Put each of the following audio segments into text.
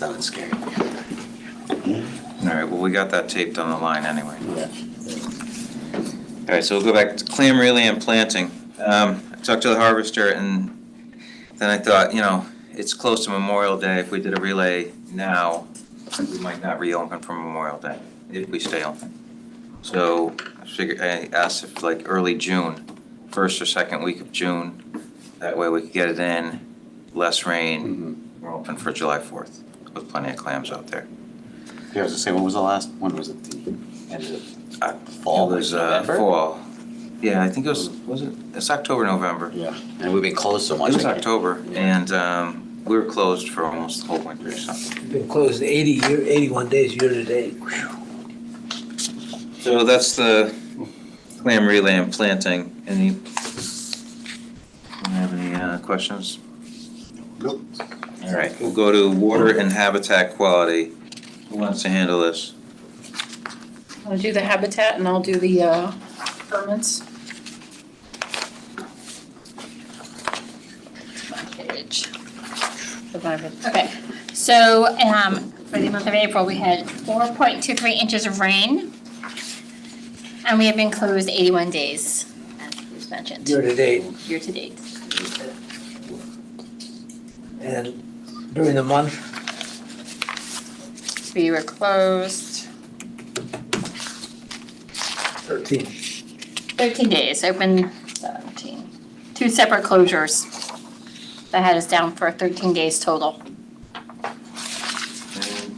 sounded scary. All right, well, we got that taped on the line anyway. Yeah. All right, so we'll go back to clam relay and planting. I talked to the harvester, and then I thought, it's close to Memorial Day. If we did a relay now, we might not reopen for Memorial Day if we stay open. So I asked if like early June, first or second week of June, that way we could get it in, less rain. We're open for July 4th with plenty of clams out there. Yeah, I was gonna say, when was the last? When was it? The end of fall? It was November? fall. Yeah, I think it was it? It's October, November. Yeah, and we've been closed so much. It was October, and we were closed for almost the whole winter. So. Been closed 81 days year to date. So that's the clam relay and planting. Any have any questions? Nope. All right, we'll go to water and habitat quality. Who wants to handle this? I'll do the habitat and I'll do the permits. My page. Okay, so for the month of April, we had 4.23 inches of rain, and we have been closed 81 days, as Bruce mentioned. Year to date. Year to date. And during the month, We were closed 13 days, open 17. 2 separate closures. That had us down for 13 days total.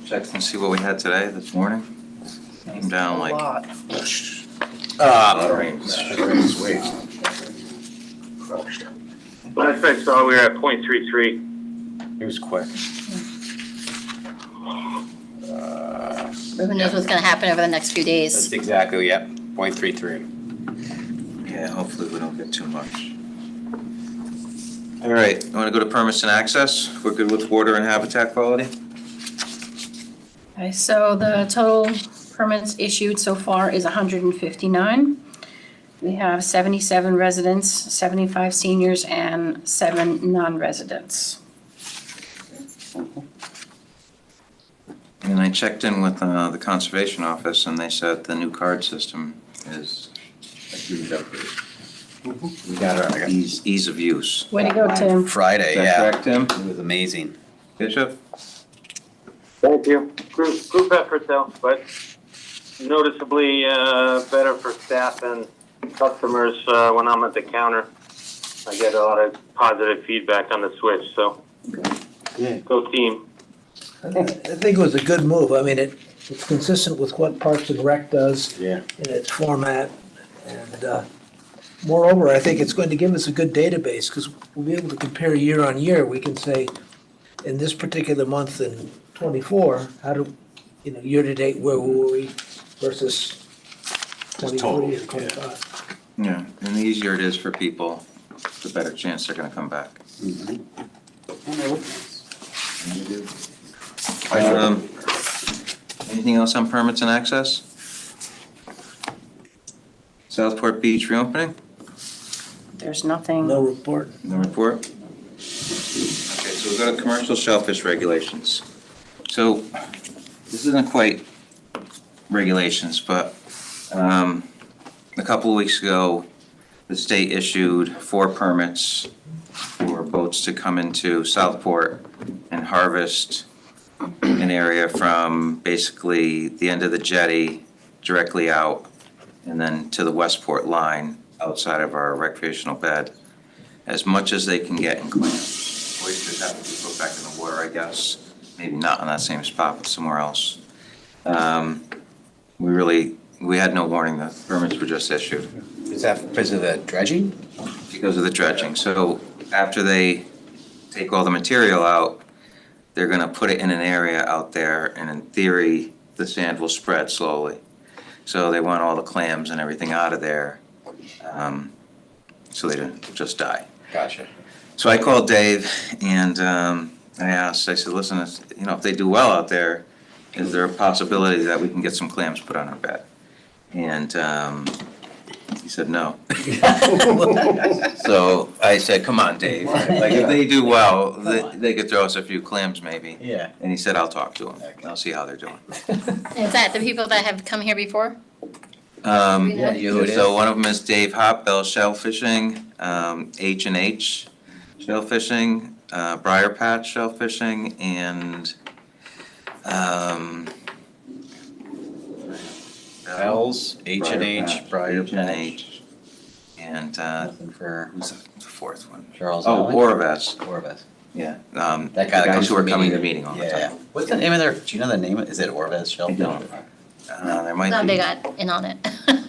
Check and see what we had today, this morning. Came down a like. lot. Rain. Last I saw, we were at .33. It was quick. Who knows what's gonna happen over the next few That's days. exactly, yep, 0.33. Yeah, hopefully we don't get too much. All right, you want to go to permits and access? We're good with water and habitat quality? Okay, so the total permits issued so far is 159. We have 77 residents, 75 seniors, and 7 non-residents. And I checked in with the conservation office, and they said the new card system is a huge upgrade. We got our ease of use. Way to go, Tim. Friday, Is that yeah. correct, Tim? It was amazing. Bishop? Thank you. Group effort though, but noticeably better for staff and customers when I'm at the counter. I get a lot of positive feedback on the switch, so go team. I think it was a good move. I mean, it's consistent with what Parks and Rec does Yeah. in its format. And moreover, I think it's going to give us a good database because we'll be able to compare year on year. We can say, in this particular month in '24, year to date, where were we versus Just total, 23 or 25. Yeah, and the easier it is for people, the better chance they're gonna come back. And they look nice. Anything else on permits and access? Southport Beach reopening? There's nothing. No report. No report? Okay, so we'll go to commercial shellfish regulations. So this isn't quite regulations, but a couple of weeks ago, the state issued 4 permits for boats to come into Southport and harvest an area from basically the end of the jetty directly out and then to the Westport line outside of our recreational bed, as much as they can get in clams. Oysters have to be put back in the water, I guess. Maybe not on that same spot, but somewhere else. We had no warning. The permits were just issued. Is that because of the dredging? Because of the dredging. So after they take all the material out, they're gonna put it in an area out there, and in theory, the sand will spread slowly. So they want all the clams and everything out of there, so they don't just die. Gotcha. So I called Dave and I said, listen, if they do well out there, is there a possibility that we can get some clams put on our bed? And he said no. So I said, come on, Dave. Like, if they do well, they could throw us a few clams maybe. Yeah. And he said, I'll talk to them. I'll see how they're doing. Is that the people that have come here before? Yeah, you know who it is? So one of them is Dave Hopbell Shellfishing, H&H Shellfishing, Briar Patch Shellfishing, and, Wells, H&H, Briar Patch. H&H, and, Nothing for who's the fourth one? Charles Oh, Allen? Orvas, Orvas. yeah. That The guy that guys comes who to are coming to the the meeting all the Yeah. time. What's the name of their, do you know the name? Is it Orvas Shellfish? I don't. There might No, be. they got in on it.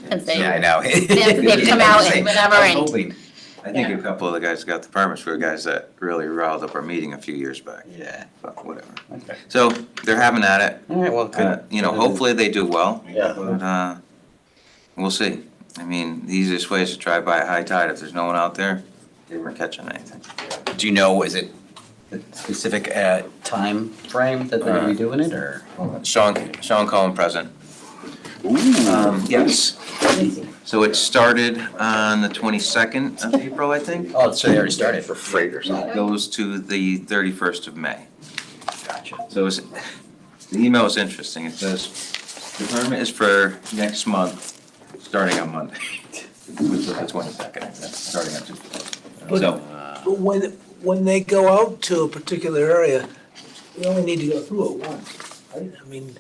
'Cause they- Yeah, I know. They've come out and whatever, I was and hoping. I think a couple of the guys who got the permits were guys that really riled up our meeting a few years back, Yeah. but whatever. Okay. So they're having at it. All right, well, good. You know, hopefully they do well, Yeah. but we'll see. I mean, the easiest way is to try by at high tide. If there's no one out there, they weren't catching anything. Do you know, is it a specific time frame that they're gonna be doing it, or? Sean Cohen present. Yes. So it started on the 22nd of April, I think. Oh, so they already started. For freight or something. It goes to the 31st of May. Gotcha. So the email is interesting. It says, the permit is for next month, starting on Monday, which is the 22nd, starting on Tuesday. But So, but when they go out to a particular area, they only need to go through it once, right? I mean.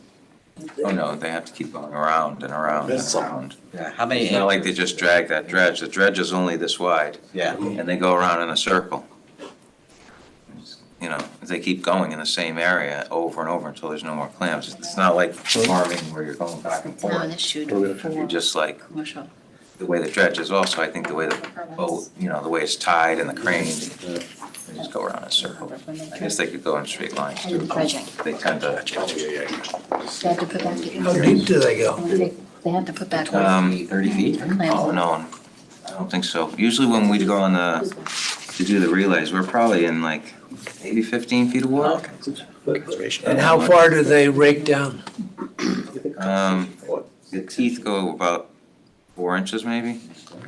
oh no, they have to keep going around and around and around. Yeah, how many? It's not like they just drag that dredge. The dredge is only this wide, Yeah. and they go around in a circle. You know, they keep going in the same area over and over until there's no more clams. It's not like farming where you're going back and no, forth. this shoot You're for just like, commercial. the way the dredge is also, I think the way the boat, you know, the way it's tied and the crane, they just go around in a circle. I guess they could go in straight lines And too. dredging. They tend to, They have to put back. How deep do they go? They have to put back. 30 feet? oh no, I don't think so. Usually when we go on to do the relays, we're probably in like maybe 15 feet of water. And how far do they rake down? The teeth go about 4 inches maybe.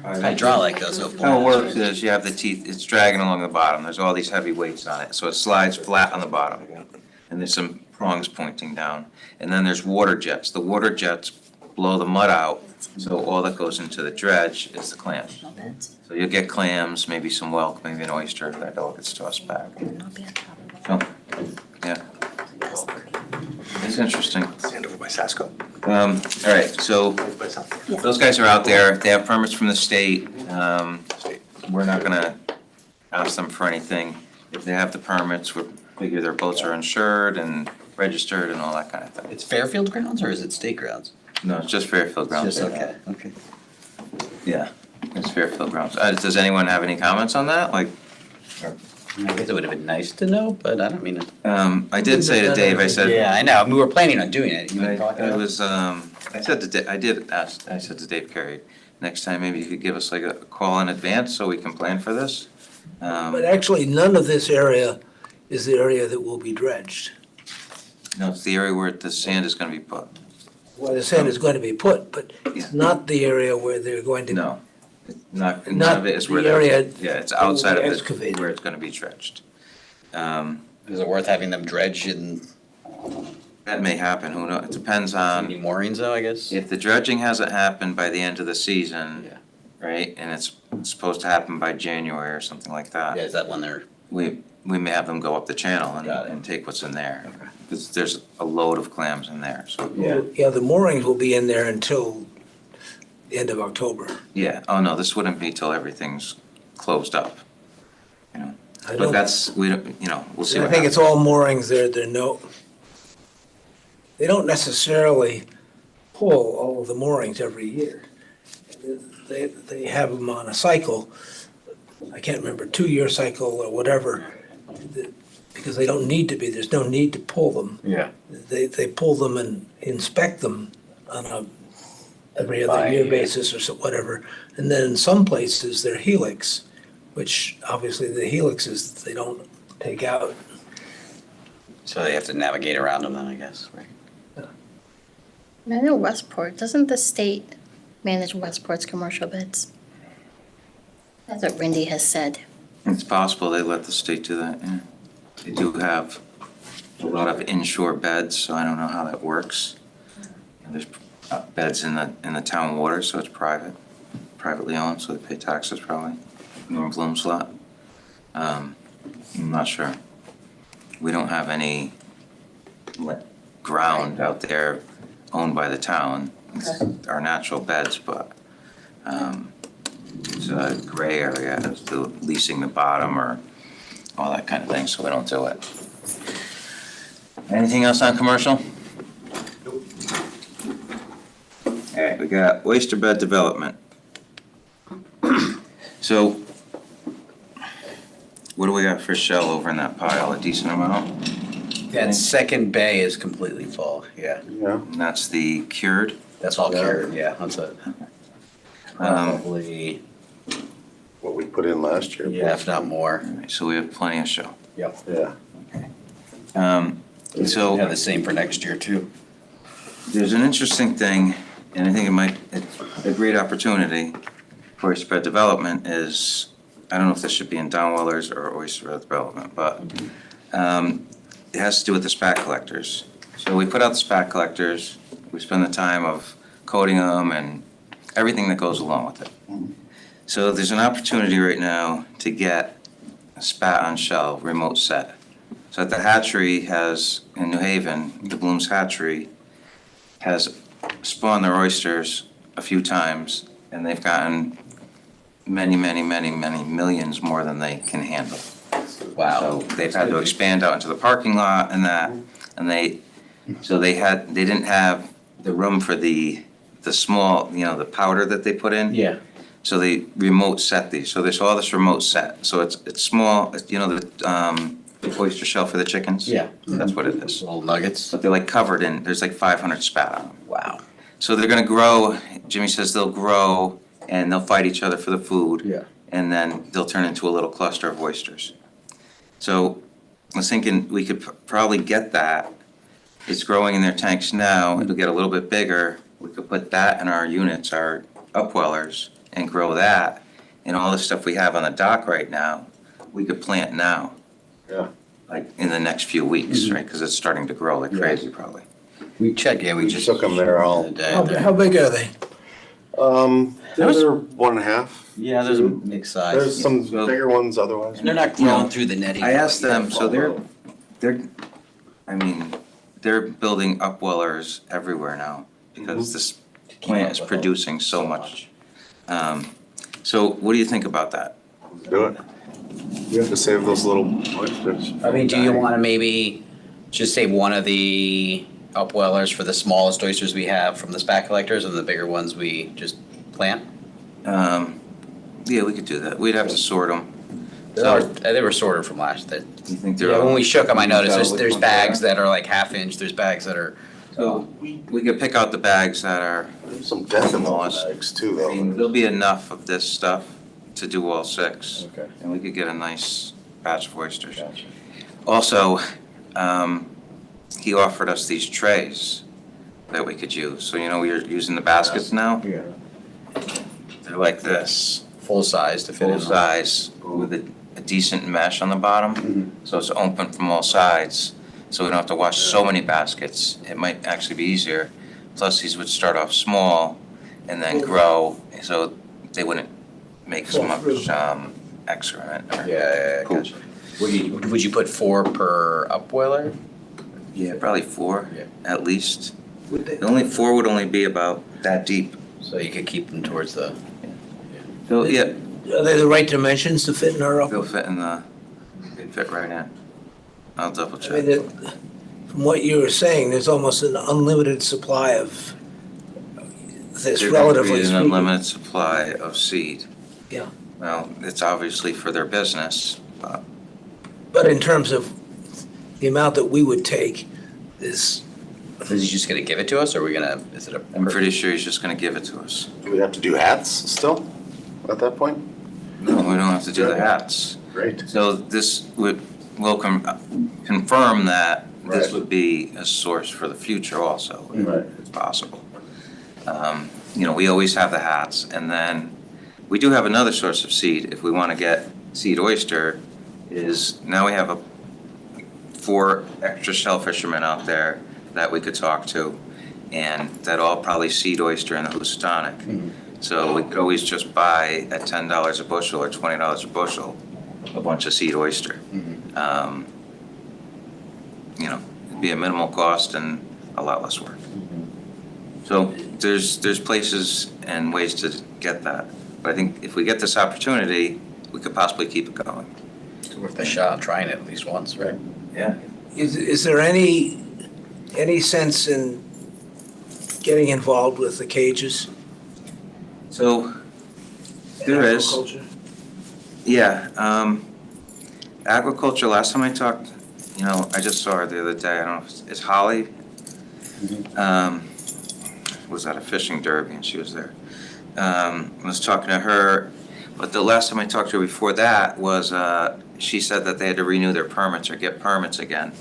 Hydraulic though, so. How it works is you have the teeth, it's dragging along the bottom, there's all these heavy weights on it, so it slides flat on the bottom. And there's some prongs pointing down, and then there's water jets. The water jets blow the mud out, so all that goes into the dredge is the clams. So you'll get clams, maybe some whelk, maybe an oyster, that all gets tossed back. So, yeah. It's interesting. Stand over by Sasco. All right, so those guys are out there, they have permits from the state. We're not gonna ask them for anything. If they have the permits, we figure their boats are insured and registered and all that kind of thing. It's Fairfield grounds or is it state grounds? No, it's just Fairfield grounds. Just, okay. Yeah, it's Fairfield grounds. Does anyone have any comments on that? Like, I guess it would have been nice to know, but I don't mean it. I did say to Dave, I said. Yeah, I know, we were planning on doing it. You were talking I about- was, I said to, I said to Dave Carey, next time maybe you could give us like a call in advance so we can plan for this. But actually, none of this area is the area that will be dredged, No, it's the area where the sand is gonna be put. where the sand is going to be put, but it's not the area where they're going to. No, none Not of it is where the they're, area yeah, it's outside of it, excavated. where it's gonna be dredged. Is it worth having them dredge in That may happen, who knows, it depends any on, moorings though, I guess? if the dredging hasn't happened by the end of the season, Yeah. right, and it's supposed to happen by January or something like Yeah, that, is that when they're, we may have them go up the channel Got it. and take what's in there. Because there's a load of clams in there, so. Yeah, the moorings will be in there until the end of October. Yeah, oh no, this wouldn't be till everything's closed up, you know, I but don't- that's, we don't, you know, we'll see I what think it's happens. all moorings there, they don't necessarily pull all of the moorings every year. They have them on a cycle, I can't remember, 2-year cycle or whatever, because they don't need to be, there's no need to pull them. Yeah. They pull them and inspect them on a every other year basis or so, whatever. And then in some places, they're helix, which obviously the helixes, they don't take out. So they have to navigate around them then, I guess, right? I know Westport, doesn't the state manage Westport's commercial beds? That's what Rindy has said. It's possible they let the state do that, yeah. They do have a lot of inshore beds, so I don't know how that works. There's beds in the town water, so it's privately owned, so they pay taxes probably. Norm Bloom's lot. I'm not sure. We don't have any ground out there owned by the town. It's our natural beds, but it's a gray area as to leasing the bottom or all that kind of thing, so we don't do it. Anything else on commercial? All right, we got oyster bed development. So, what do we got for shell over in that pile? A decent amount? That second bay is completely full, yeah. Yeah. And that's the cured? That's all cured, yeah, that's it. Probably, What we put in last year. yeah, if not more. All right, so we have plenty of shell. Yep. Yeah. So Yeah, the same for next year too. there's an interesting thing, and I think it's a great opportunity for oyster bed development is, I don't know if this should be in downwellers or oyster bed development, but it has to do with the spat collectors. So we put out the spat collectors, we spend the time of coating them and everything that goes along with it. So there's an opportunity right now to get a spat on shell remote set. So at the hatchery in New Haven, the Bloom's Hatchery has spawned their oysters a few times, and they've gotten many millions more than they can handle. Wow. So they've had to expand out into the parking lot and that, and they didn't have the room for the small, the powder that they put in. Yeah. So they remote set these. So there's all this remote set. So it's small, the oyster shell for the chickens? Yeah. That's what it is. Little nuggets. But they're like covered in, there's like 500 spat on them. Wow. So they're gonna grow, Jimmy says they'll grow and they'll fight each other for the food. Yeah. And then they'll turn into a little cluster of oysters. So I was thinking we could probably get that. It's growing in their tanks now. It'll get a little bit bigger. We could put that in our units, our upwellers, and grow that. And all the stuff we have on the dock right now, we could plant now. Yeah. Like in the next few weeks, right? Because it's starting to grow like crazy probably. We checked, yeah, we We just. took 'em there all- the day. How big are they? They're 1.5. Yeah, there's a mixed size. There's some So- bigger ones otherwise. And they're not growing through the netting. I asked them, so they're building upwellers everywhere now because this plant is producing so much. So what do you think about that? Do it. You have to save those little oysters. I mean, do you wanna maybe just save one of the upwellers for the smallest oysters we have from the spat collectors and the bigger ones we just plant? Yeah, we could do that. We'd have to sort them. They were sorted from last, that, You think they're yeah, when all? we shook them, I noticed Tell which there's ones bags are. that are like half inch, there's bags that are, So we could pick out the bags that are, There's some dents in those bags too, I mean, though. there'll be enough of this stuff to do all 6. Okay. And we could get a nice batch of oysters. Gotcha. Also, he offered us these trays that we could use. So, we're using the baskets now. Yeah. They're like this, Full size to fit in. full size, with a decent mesh on the bottom. Mhm. So it's open from all sides, so we don't have to wash so many baskets. It might actually be easier. Plus, these would start off small and then grow, so they wouldn't make so much excrement or Yeah, poop. gotcha. Would you put 4 per upweller? Yeah, probably 4, Yeah. at least. Only 4 would only be about that deep. So you could keep them towards the, So, yeah, Are they the right dimensions to fit in our they'll upper? they'd fit right in. I'll double I mean, check. from what you were saying, there's almost an unlimited supply of this, There relatively would be an speaking. unlimited supply of seed. Yeah. Well, it's obviously for their business, but But in terms of the amount that we would take, is, is he just gonna give it to us, or are we gonna, is it a? I'm pretty sure he's just gonna give it to us. Do we have to do hats still at that point? No, we don't have to do the hats. Great. So this will confirm that this Right. would be a source for the future also, Right. if it's possible. We always have the hats, and then we do have another source of seed, if we want to get seed oyster, is now we have 4 extra shell fishermen out there that we could talk to, and that all probably seed oyster in the Houstonic. So we could always just buy at $10 a bushel or $20 a bushel, a bunch of seed oyster. You know, it'd be a minimal cost and a lot less work. So there's places and ways to get that. But I think if we get this opportunity, we could possibly keep it going. Worth a shot, trying it at least once, right? Yeah. Is there any sense in getting involved with the cages? So there is. Agriculture? Yeah, agriculture, last time I talked, you know, I just saw her the other day, I don't know, it's Holly. Was at a fishing derby and she was there. I was talking to her, but the last time I talked to her before that was, she said that they had to renew their permits or get permits again.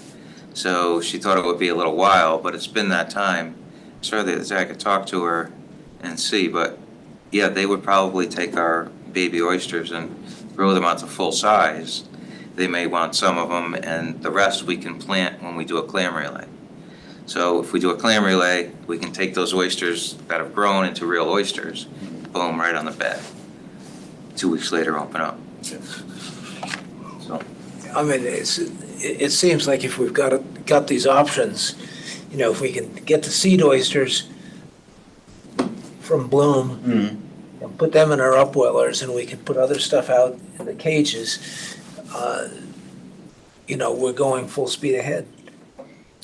So she thought it would be a little while, but it's been that time. So the other day I could talk to her and see, but yeah, they would probably take our baby oysters and grow them out to full size. They may want some of them, and the rest we can plant when we do a clam relay. So if we do a clam relay, we can take those oysters that have grown into real oysters, boom, right on the bed. 2 weeks later, open up. So, I mean, it seems like if we've got these options, you know, if we can get the seed oysters from Bloom and put them in our upwellers, and we can put other stuff out in the cages, you know, we're going full speed ahead.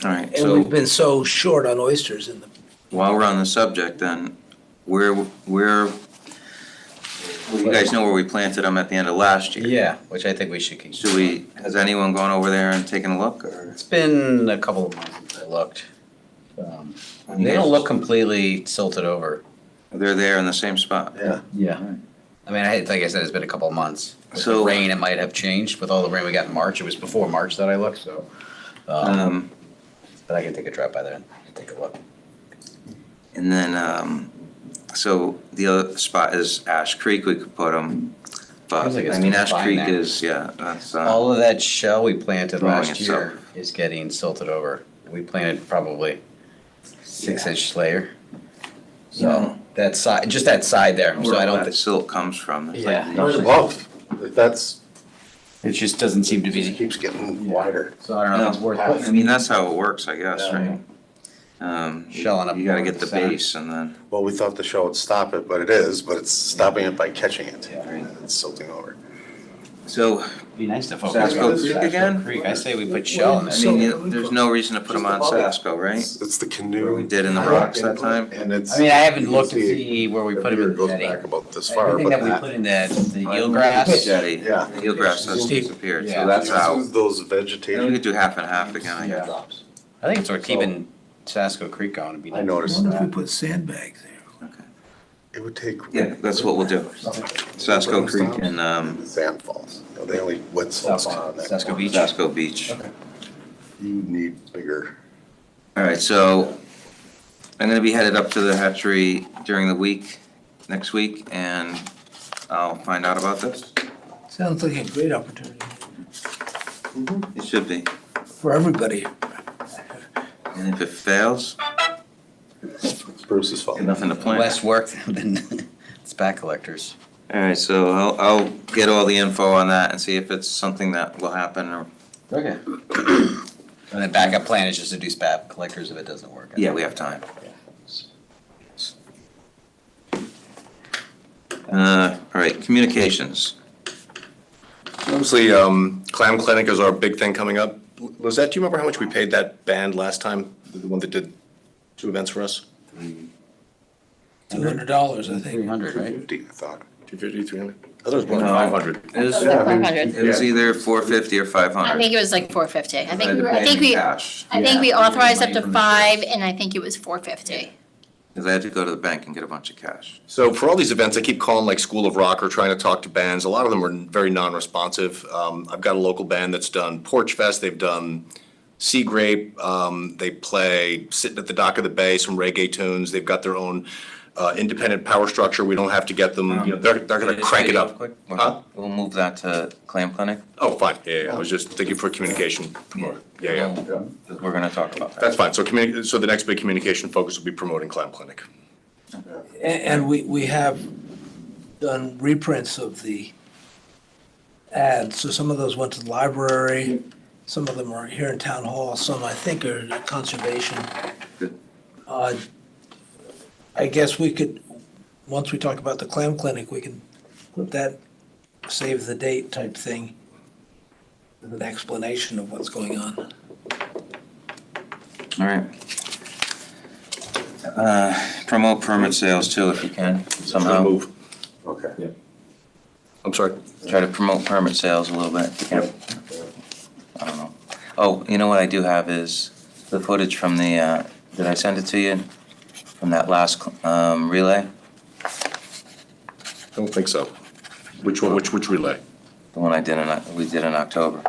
all right, And so we've been so short on oysters in the. while we're on the subject then, where, well, you guys know where we planted them at the end of last year. Yeah, which I think we should keep. Has anyone gone over there and taken a look, or? It's been a couple of months since I looked. They don't look completely silted over. They're there in the same spot? Yeah. I mean, like I said, it's been a couple of months. With the So- rain, it might have changed. With all the rain we got in March, it was before March that I looked, so. But I can take a drive by there and take a look. And then, so the other spot is Ash Creek, we could put them, but, Feels like it's I mean, doing Ash fine Creek there. is, yeah, that's, All of that shell we planted Growing last year itself. is getting silted over. We planted probably 6-inch layer. So that side, just that side there, so I where don't, that silt comes from. It's like- yeah, Right above, that's, it just doesn't seem to it be, keeps getting wider. so I don't know if it's worth I putting. mean, that's how it works, I guess, Yeah. right? Shelling up You gotta more get in the the center. base and then, Well, we thought the show would stop it, but it is, but it's stopping it by catching it. Yeah. It's silting over. so, Be nice to focus Sasko on Creek Sasko again? Creek. I say we put shell in I there. mean, there's no reason to put them on Sasko, right? It's the Where canoe. we did in the rocks that time? And it's. I mean, I haven't you can looked to see where we put them in It the goes jetty. back about this far, Everything but that we that. put in the eelgrass. Jetty. Yeah. The eelgrass has disappeared, Yeah. so that's out. Those And we vegetation. could do half and half again, I guess. I think it's worth keeping Sasko Creek going. It'd be I nice. I noticed wonder if we that. put sandbags there. It would take. Yeah, that's what we'll do. Sasko Creek and, Sand falls. You know, they only wet salts on that. Sasko Beach. Sasko Beach. You would need bigger. All right, so I'm gonna be headed up to the hatchery during the week, next week, and I'll find out about this. Sounds like a great opportunity It should be. for everybody. And if it fails, It's Bruce's fault. nothing to plant. Less work than spat collectors. All right, so I'll get all the info on that and see if it's something that will happen or, Okay. And then backup plan is just to do spat collectors if it doesn't work. yeah, we have time. All right, communications. Obviously, Clam Clinic is our big thing coming up. Lizette, do you remember how much we paid that band last time? The one that did 2 events for us? $200, I think. 300, right? 50, I thought. 250, 300? I thought it was more than No. 500. It was, Yeah, I mean, 500. it was either 450 or 500. I think it was like 450. I had to think pay we, in cash, I think we Yeah. authorized up to Money from the 5, and I think it was 450. because I had to go to the bank and get a bunch of cash. So for all these events, I keep calling like School of Rock or trying to talk to bands. A lot of them are very non-responsive. I've got a local band that's done Porch Fest, they've done Sea Grape, they play Sitting at the Dock of the Bay, some reggae tunes. They've got their own independent power structure. We don't have to get them, they're gonna crank it up. Quick, Huh? we'll move that to Clam Clinic. Oh, fine, yeah, I was just thinking for communication. Yeah. We're gonna talk about that. That's fine, so so the next big communication focus will be promoting Clam Clinic. And we have done reprints of the ads, so some of those went to the library, some of them are here in town hall, some I think are conservation. Good. I guess we could, once we talk about the clam clinic, we can put that save the date type thing with an explanation of what's going on. All right. Promote permit sales too, if you can, somehow. Move. Okay. I'm sorry? Try to promote permit sales a little bit, if you can. I don't know. Oh, you know what I do have is the footage from the, did I send it to you? From that last relay? Don't think so. Which one, which relay? The one we did in October.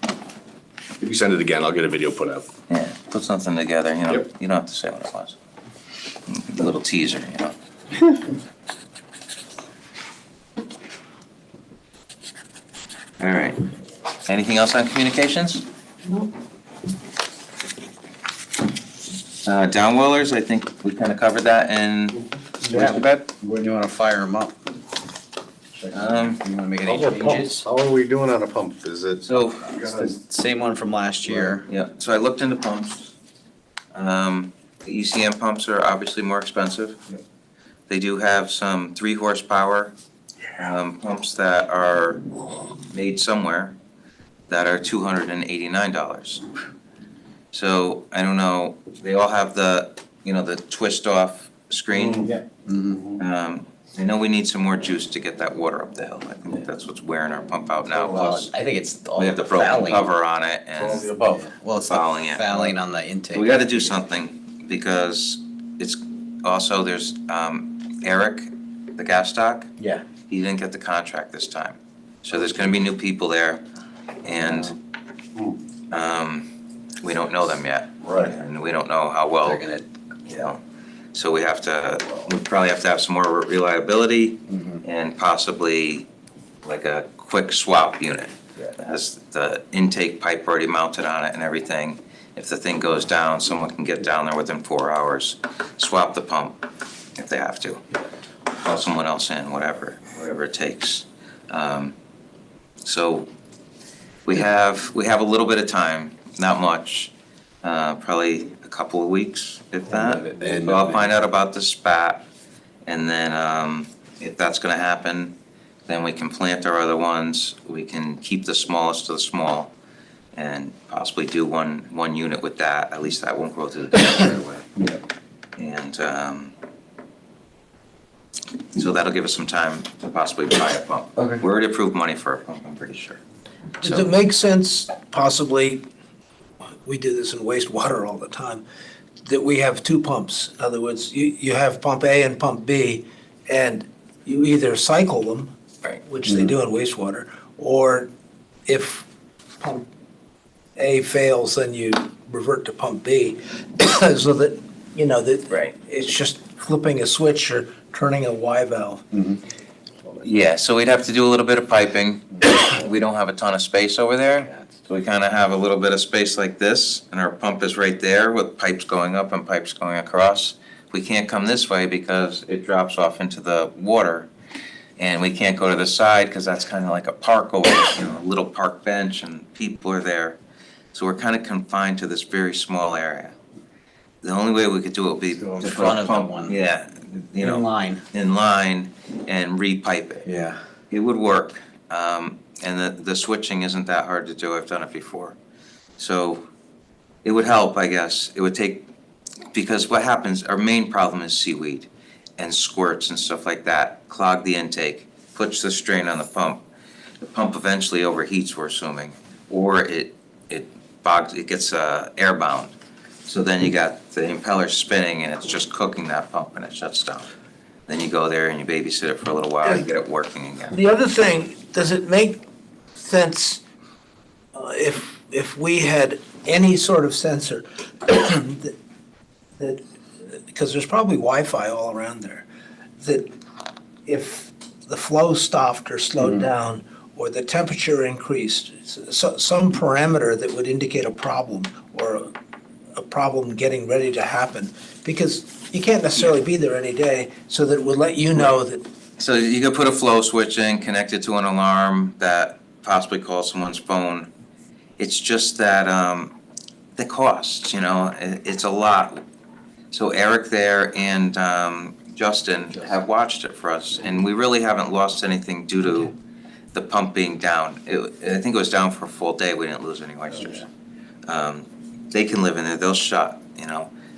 If you send it again, I'll get a video put out. Yeah, put something together, you know, Yep. you don't have to say what it was. A little teaser, you know. All right. Anything else on communications? No. Downwellers, I think we kind of covered that in, When you wanna fire them up? You wanna make any changes? How are we doing on a pump? Is it? so, Same one from last year. yeah, so I looked into pumps. The ECM pumps are obviously more expensive. They do have some 3 horsepower pumps that are made somewhere that are $289. So I don't know, they all have the, the twist off screen. Yeah. I know we need some more juice to get that water up the hill. I think that's what's wearing our pump out now. Plus, I think it's all we have the the broken fouling. cover on it and Well, it's the fouling, yeah. fouling on the intake. we gotta do something because it's also, there's Eric, the gas stock. Yeah. He didn't get the contract this time. So there's gonna be new people there and we don't know them yet. Right. And we don't know how well, They're gonna, so we probably have to have some more reliability and possibly like a quick swap unit. That has the intake pipe already mounted on it and everything. If the thing goes down, someone can get down there within 4 hours, swap the pump if they have to. Call someone else in, whatever it takes. So we have a little bit of time, not much, probably a couple of weeks, if that. So I'll find out about the spat, and then if that's gonna happen, then we can plant our other ones. We can keep the smallest of the small, and possibly do one unit with that. At least that won't grow to the top right away. And so that'll give us some time to possibly buy a pump. Okay. We already approved money for a pump, I'm pretty sure. Does it make sense possibly, we do this in wastewater all the time, that we have 2 pumps? In other words, you have pump A and pump B, and you either cycle them, Right. which they do in wastewater, or if pump A fails, then you revert to pump B, so that, Right. it's just flipping a switch or turning a Y valve. Yeah, so we'd have to do a little bit of piping. We don't have a ton of space over there. So we kind of have a little bit of space like this, and our pump is right there with pipes going up and pipes going across. We can't come this way because it drops off into the water. And we can't go to the side because that's kind of like a park over there, a little park bench and people are there. So we're kind of confined to this very small area. The only way we could do it would be to in put front a of the pump, one. yeah, in line. in line and re-pipe it. Yeah. It would work, and the switching isn't that hard to do, I've done it before. So it would help, I guess, it would take, because what happens, our main problem is seaweed and squirts and stuff like that, clog the intake, puts the strain on the pump. The pump eventually overheats, we're assuming, or it bogs, it gets airbound. So then you got the impeller spinning and it's just cooking that pump and it shuts down. Then you go there and you babysit it for a little while, you get it working again. The other thing, does it make sense if we had any sort of sensor that, because there's probably Wi-Fi all around there, that if the flow stopped or slowed down, or the temperature increased, some parameter that would indicate a problem, or a problem getting ready to happen. Because you can't necessarily be there any day, so that it would let you know that, So you could put a flow switch in, connect it to an alarm that possibly calls someone's phone. It's just that, the costs, it's a lot. So Eric there and Justin have watched it for us, and we really haven't lost anything due to the pump being down. I think it was down for a full day, we didn't lose any oysters. They can live in there, they'll shut,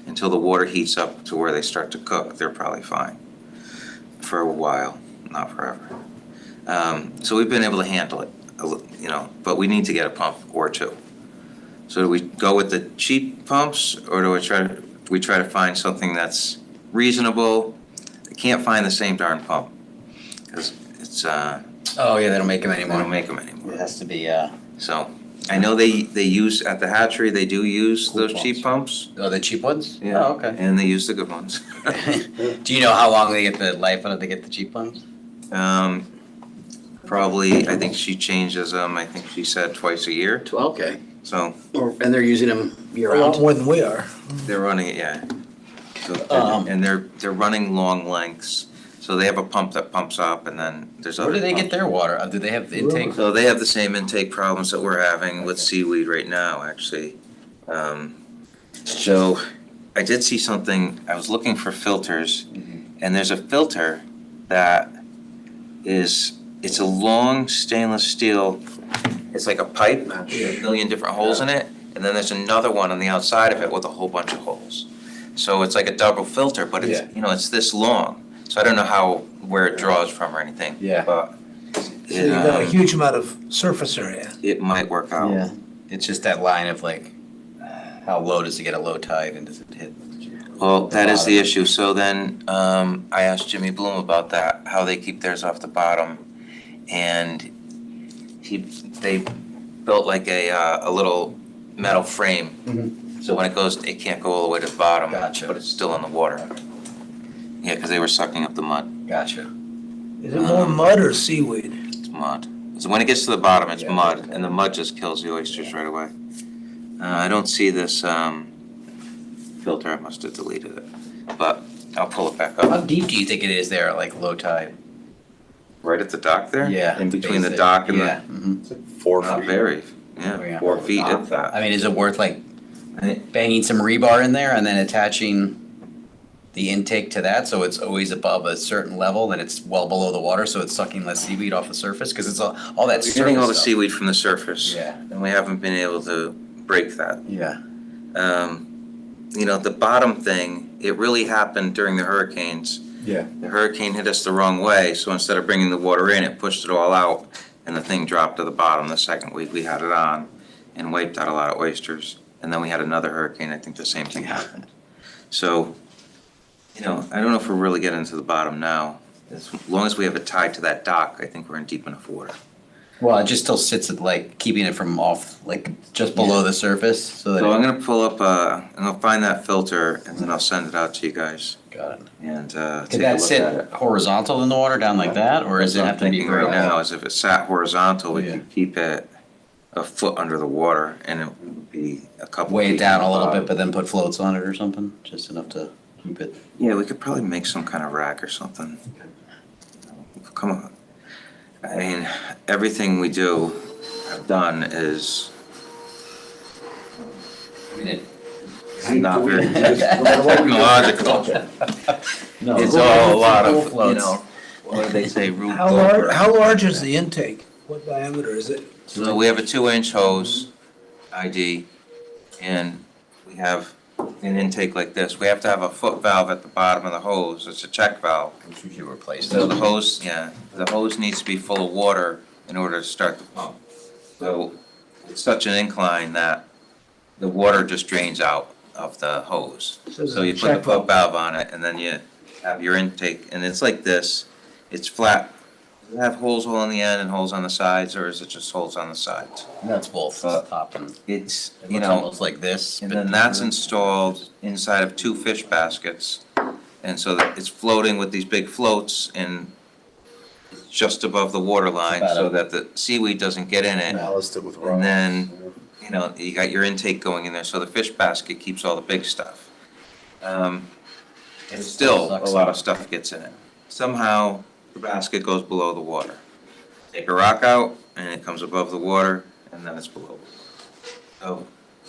until the water heats up to where they start to cook, they're probably fine. For a while, not forever. So we've been able to handle it, but we need to get a pump or two. So do we go with the cheap pumps, or do we try to find something that's reasonable? I can't find the same darn pump, because it's, Oh, yeah, they don't make them they anymore. don't make them anymore. It has to be, So, I know they use, at the hatchery, they do use those cheap pumps. oh, the cheap ones? Yeah. Oh, okay. And they use the good ones. Do you know how long they get the life out of, they get the cheap ones? Probably, I think she changes them, I think she said twice a year, Okay. so And they're using them year a lot round? more than we are. they're running it, yeah. So, Um, and they're running long lengths, so they have a pump that pumps up, and then there's other Where do they get pumps. their water? Do they have the intake? So they have the same intake problems that we're having with seaweed right now, actually. So I did see something, I was looking for filters, and there's a filter that it's a long stainless steel, it's like a pipe, a million different holes in it, and then there's another one on the outside of it with a whole bunch of holes. So it's like a double filter, but it's, it's this long. So I don't know where it draws from or anything. Yeah. But So you've got a huge amount of surface area. it might work out. Yeah. It's just that line of like, how low does it get a low tide and does it hit? Well, that is the issue. So then, I asked Jimmy Bloom about that, how they keep theirs off the bottom. And they built like a little metal frame. So when it goes, it can't go all the way to the bottom. Gotcha. But it's still in the water. Yeah, because they were sucking up the mud. Gotcha. Is it more mud or seaweed? It's mud. So when it gets to the bottom, it's Yeah. mud, and the mud just kills the oysters right away. I don't see this, filter. I must have deleted it. But I'll pull it back How up. deep do you think it is there at like low tide? Right at the dock there? Yeah. In between the basic. dock and the. Yeah. Mhm. 4 Not feet. very, Oh, yeah, yeah. 4 feet if that. I mean, is it worth like banging some rebar in there and then attaching the intake to that so it's always above a certain level and it's well below the water so it's sucking less seaweed off the surface? Because it's all that We're getting all the surface stuff. seaweed from the surface. Yeah. And we haven't been able to break that. Yeah. The bottom thing, it really happened during the hurricanes. Yeah. The hurricane hit us the wrong way, so instead of bringing the water in, it pushed it all out, and the thing dropped to the bottom the second week we had it on and wiped out a lot of oysters. And then we had another hurricane, I think the same thing happened. So, I don't know if we're really getting to the bottom now. As long as we have it tied to that dock, I think we're in deep enough water. Well, it just still sits at like keeping it from off, like just below the surface so that. So I'm gonna pull up, I'm gonna find that filter, and then I'll send it out to you guys, Got it. and, Could take a that look sit at it. horizontal in the water down like that, or does it have to be What I'm thinking right now vertical? is if it sat horizontal, we Yeah. could keep it a foot under the water, and it would be a couple Weigh feet it down a little above. bit, but then put floats on it or something, just enough to keep it. Yeah, we could probably make some kind of rack or something. Come on. I mean, everything we do, have done is not very technological. No. It's all a lot of, Floats. what do they say, Rube How Goldberg. large, how large is the intake? What diameter is it? So we have a 2-inch hose, ID, and we have an intake like this. We have to have a foot valve at the bottom of the hose. It's a check valve. Which we should replace. So the hose, the hose needs to be full of water in order to start the pump. So it's such an incline that the water just drains out of the hose. So you put the check foot valve on it, and then you have your intake, and it's like this. It's flat. Does it have holes all on the end and holes on the sides, or is it just holes on the sides? That's both top and, It's, it looks almost like this. and but then that's deeper. installed inside of 2 fish baskets And so that it's floating with these big floats and just above the water line so that the seaweed doesn't get in it. Ballast it with rocks. And then, you know, you got your intake going in there, so the fish basket keeps all the big stuff. And still, a lot of stuff gets in it. Somehow, the basket goes below the water. Take a rock out, and it comes above the water, and then it's below. So,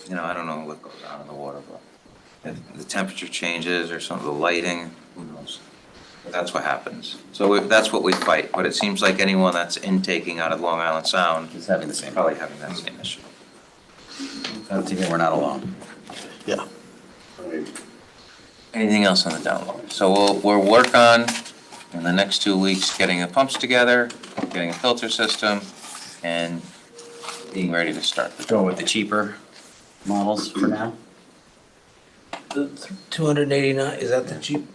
you know, I don't know what goes on in the water, but if the temperature changes or something, the lighting, who knows? But that's what happens. So that's what we fight, but it seems like anyone that's intaking out of Long Island Sound It's having the same. probably having that same issue. Glad to hear we're not alone. Yeah. Anything else on the download? So we'll work on, in the next 2 weeks, getting the pumps together, getting a filter system, and being ready to start the. Go with the cheaper models for now. The 289, is that the cheap?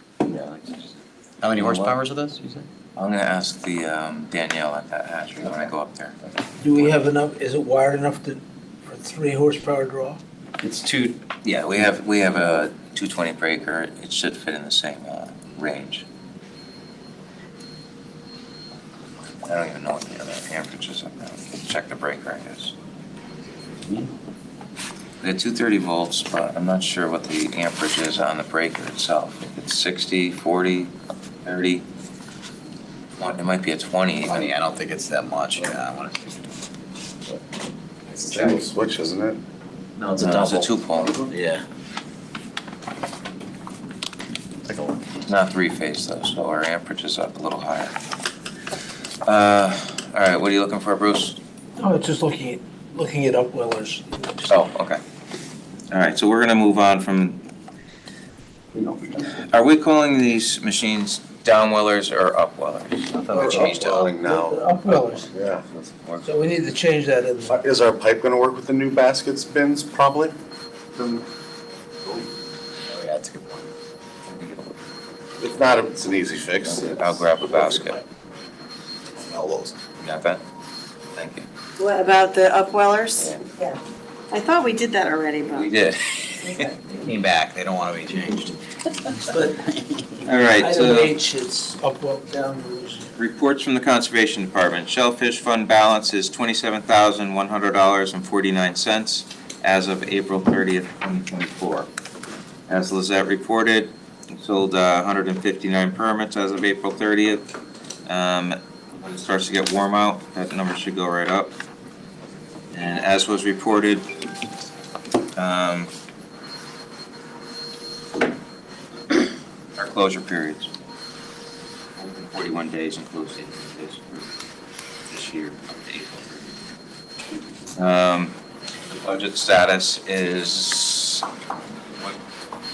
How many horsepowers are those, you said? I'm gonna ask the Danielle at that hatchery when I go up there. Do we have enough, is it wired enough for 3 horsepower draw? It's two, Yeah, we have a 220 breaker. It should fit in the same range. I don't even know what the other amperage is up now. Check the breaker, I guess. We had 230 volts, but I'm not sure what the amperage is on the breaker itself. If it's 60, 40, 30. It might be a 20 even. I don't think it's that much, yeah, I want to. It's a single switch, isn't it? No, It's a 2-pole, Yeah. Take a look. not 3-phase though, so our amperage is up a little higher. All right, what are you looking for, Bruce? Oh, it's just looking at upwellers. Oh, okay. All right, so we're gonna move on from, are we calling these machines downwellers or upwellers? I thought we changed it. Upwelling now. Upwellers. Yeah. So we need to change that in. Is our pipe gonna work with the new baskets bins properly? Oh, yeah, that's a good point. If not, it's an easy fix. I'll grab a basket. All those. You got that? Thank you. What about the upwellers? Yeah. I thought we did that already, We but did. They came back, they don't want to be changed. But All right, item so H, it's upwell, downwellers. reports from the Conservation Department. Shellfish fund balance is $27,100.49 as of April 30th, 2024. As Lizette reported, we sold 159 permits as of April 30th. When it starts to get warm out, that number should go right up. And as was reported, our closure periods, 41 days and closed 18 days for this year, up to April. The budget status is what,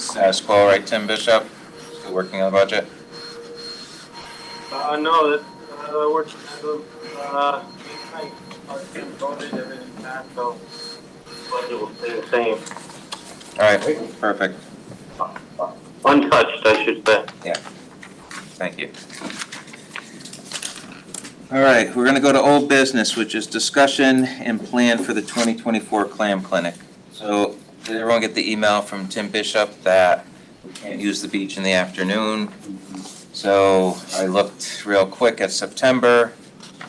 status quo, right, Tim Bishop? Still working on the budget? No, that, we're, voted, everything passed, so budget will stay the same. All right, perfect. Untouched, I should say. Thank you. All right, we're gonna go to old business, which is discussion and plan for the 2024 clam clinic. So, did everyone get the email from Tim Bishop that we can't use the beach in the afternoon? So, I looked real quick at September,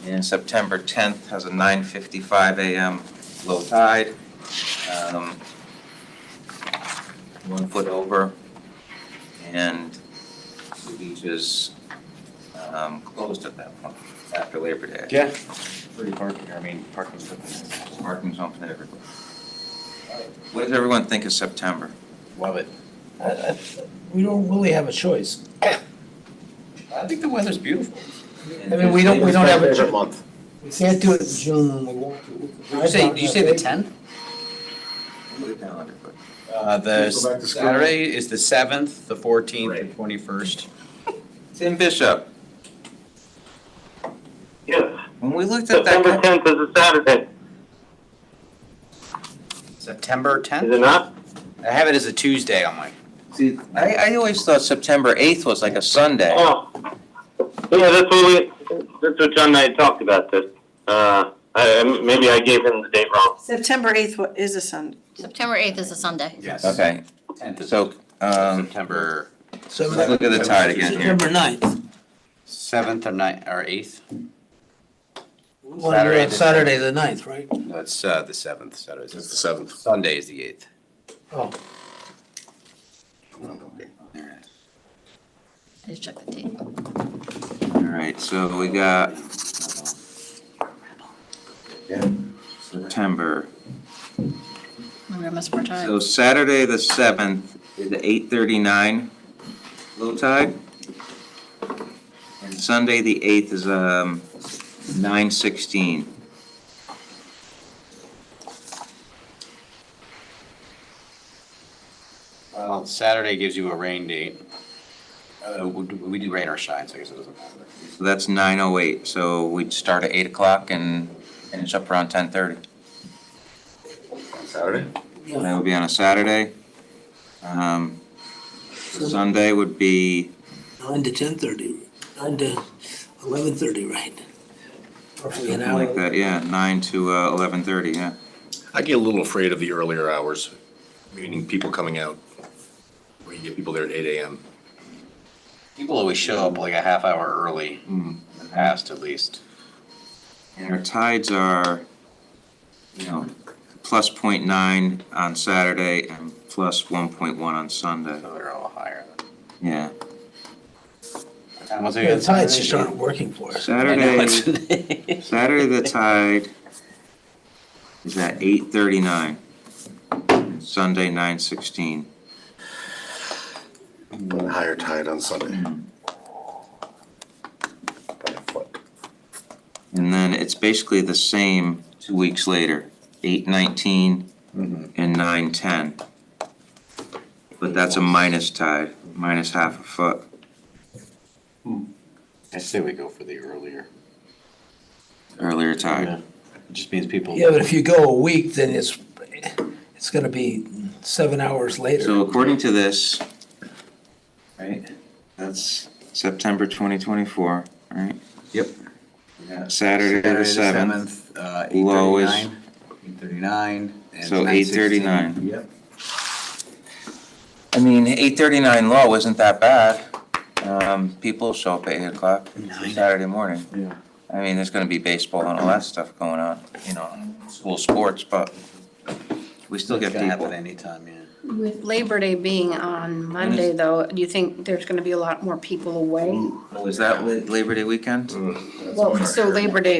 and September 10th has a 9:55 a.m. low tide. 1 foot over, and the beach is closed at that point, after Labor Day. Yeah. Free parking, parking's open. Parking's open everywhere. What does everyone think of September? Love it. We don't really have a choice. I think the weather's beautiful. I mean, we don't have a Favorite choice. month. We can't do it in June when we want to. Did you say the 10th? Look at the calendar, but The Go back to school. Saturday is the 7th, the 14th, and 21st. Tim Bishop, Yes, when we looked at September that, 10th is a Saturday, September is 10th? it not? I have it as a Tuesday on my. see, I always thought September 8th was like a Sunday. Oh, yeah, that's what John and I had talked about this. Maybe I gave him the date wrong. September 8th is a Sunday. September 8th is a Sunday. Yes. Okay, 10th is so, September Let's look at the tide again here. September 9th. 7th or 9th, or 8th? Well, you're on Saturday the 9th, right? No, it's the 7th, Saturday's. It's the 7th. Sunday is the 8th. Oh, There it is. I just checked the date. All right, so we got September. Maybe I missed more time. So Saturday, the 7th, is the 8:39 low tide. And Sunday, the 8th, is 9:16. Well, Saturday gives you a rain date. We do rain or shine, so I guess it doesn't matter. So that's 9:08, so we'd start at 8 o'clock and finish up around 10:30. Saturday? That would be on a Saturday. Sunday would be, 9 to 10:30, 9 to 11:30, right? Roughly an something hour. like that, yeah, 9 to 11:30, yeah. I get a little afraid of the earlier hours, meaning people coming out. Where you get people there at 8 AM. People always show up like a half hour early, in the past at least. And our tides are, plus .9 on Saturday and plus 1.1 on Sunday. So they're all higher. Yeah. What time was it Yeah, again? the tides just aren't working for us. I know, Saturday, it's- Saturday the tide is at 8:39. Sunday 9:16. Higher tide on Sunday. By a foot. And then it's basically the same 2 weeks later, 8:19 and 9:10. But that's a minus tide, minus half a foot. I say we go for the earlier. Earlier tide. Yeah. It just means people. Yeah, but if you go a week, then it's gonna be 7 hours later. So according to this, right, that's September 2024, right? Yep. Saturday the 7th, low is- 8:39. and So 8:39. 9:16. Yep. I mean, 8:39 low isn't that bad. People show up at 8 o'clock Saturday morning. Yeah. I mean, there's gonna be baseball and all that stuff going on, school sports, but we still get It's gonna people. happen anytime, yeah. With Labor Day being on Monday, though, do you think there's gonna be a lot more people away? Oh, is that Labor Day weekend? Well, so Labor Day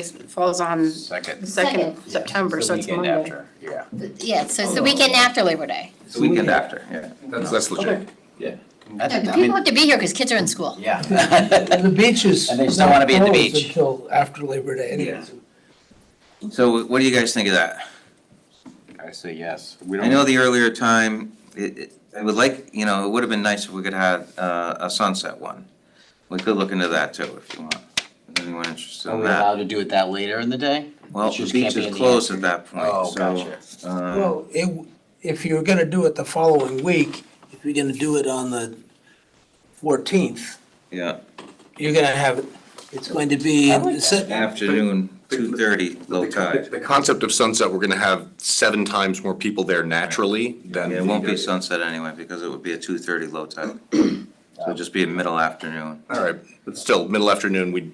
falls on Second. the second Second. September, so it's The weekend Monday. after, yeah. Yeah, so it's the weekend after Labor Day. It's the weekend after, yeah. That's legit. That's, Yeah, 'cause people have to be here because kids are in school. yeah. The beach is And they still not wanna be at the closed beach. until after Labor Day anyways. So what do you guys think of that? I say yes. I know the earlier time, I would like, it would have been nice if we could have a sunset one. We could look into that too, if you want. Is anyone interested Are in we allowed that? to do it that later in the day? Well, It the just beach can't be is in the closed at afternoon. that point, Oh, so. gotcha. Well, if you're gonna do it the following week, if you're gonna do it on the 14th, Yeah, you're gonna have, it's going to be. afternoon, 2:30, low tide. The concept of sunset, we're gonna have 7 times more people there naturally than. Yeah, it won't be sunset anyway, because it would be a 2:30 low tide. So it'll just be a middle afternoon. All right, but still, middle afternoon,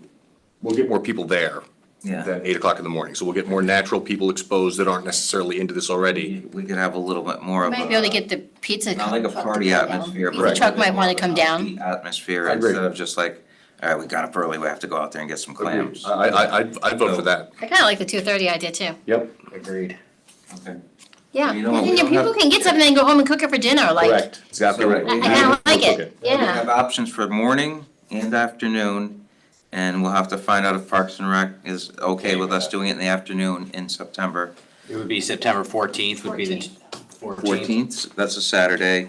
we'll get more people there Yeah. than 8 o'clock in the morning. So we'll get more natural people exposed that aren't necessarily into this already. We could have a little bit more of Might be able to a, get the pizza. not like a truck to party come down. atmosphere, but. Pizza truck might wanna come down. Atmosphere, I agree. instead of just like, all right, we got up early, we have to go out there and get some clams. I'd vote for that. I kinda like the 2:30 idea too. Yep. Agreed. Okay. Yeah, You know what, we and then don't people have- can get something and go home and cook it for dinner, like. Correct, exactly right. I kinda like it, We yeah. have options for morning and afternoon, and we'll have to find out if Parks and Rec is okay with us doing it in the afternoon in September. It would be September 14th would be the 14th. 14th, that's a Saturday.